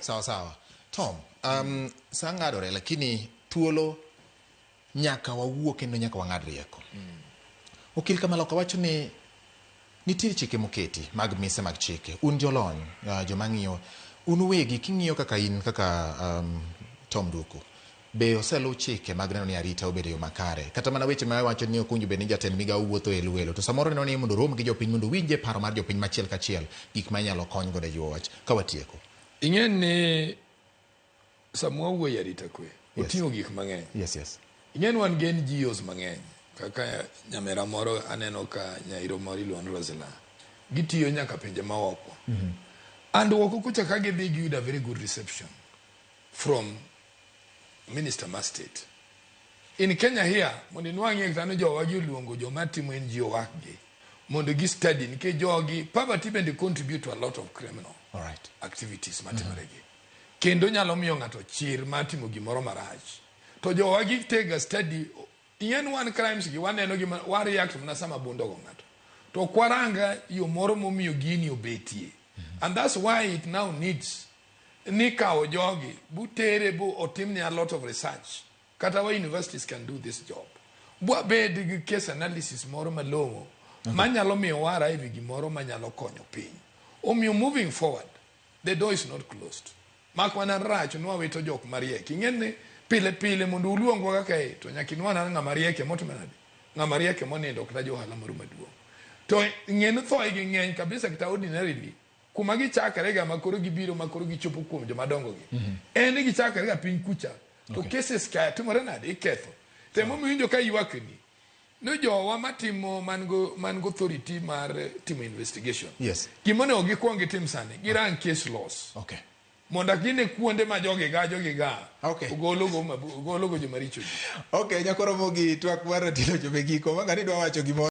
Sawa. Tom, sangadore lakini thuolo nyaka wawuo kendo nyaka wang'ad rieko. Okil Kamaloka wacho ni nitie chike moketi mag mise mag chike. Un jolony, joma ng'iyo, un wegi king'iyo kaka in kaka Tom Duku. Be oselu chike mag neno ni arita obedo yo makare. Kata mana weche ma wacho ni okunjo be ni jatend migao wuotho e luelo. To samoro neno ni mondo rom gi jopiny mondo winje paro mar jopiny machiel kachiel gik ma inyalo kony godo e yuo wach. Ka watieko. Ing'en ni samwa wuoyo arita kwe. Oting'o gik mang'eny. Yes. Ing'en wan gen GOs mang'eny. Kaka nyamera moro aneno ka nyairo moro iluongo Rosela. Gitiyo nyaka pinje maoko. And woko kucha ka gidhi giyudo a very good reception from Minister ma State. In Kenya here, mondo nwang'e tano jowa giluongo joma timo NGO work gi. Mondo gi study nikech jogi poverty bende contribute to a lot of criminal activities matimoregi. Kendo nyalo miyo ng'ato chir matimo gimoro marach. To jowa gi tega study yen one crimes gi waneno gi war react na sama bondo go ng'ato. To kwaranga yo moro momiyo gini obetie. And that's why it now needs Nikao jogi, butere bu otimni a lot of research. Katawa universities can do this job. Bua bed case analysis moro malongo. Manyalo miyo wara hivi gimoro manyalo konyo piny. Omiyo moving forward, the door is not closed. Makwana rach nwa weto jok marieki. Ng'ene pile mundu uluongo kaka to nyakinwana nga marieki moto manade. Nga marieki monindo kata johala moro maduong'. To ng'ene thoe gi ng'eny kabisa kita ordinarily. Kuma gichakare ga makoro gibiro makoro gichopo kuom joma dongo gi. En gichakare ga piny kucha. To cases ka timore nade iketho. Temo winjo ka ywakni. No jowa matimo mango authority mar timo investigation. Yes. Gimone ogikwongi tim sani. Giran case laws. Okay. Monda gine kuonde ma jogi ga. Okay. Golo go jomaricho. Okay, nyakoro mogi twak mar tilo jomegiko. Mangani dwa wacho gimoro.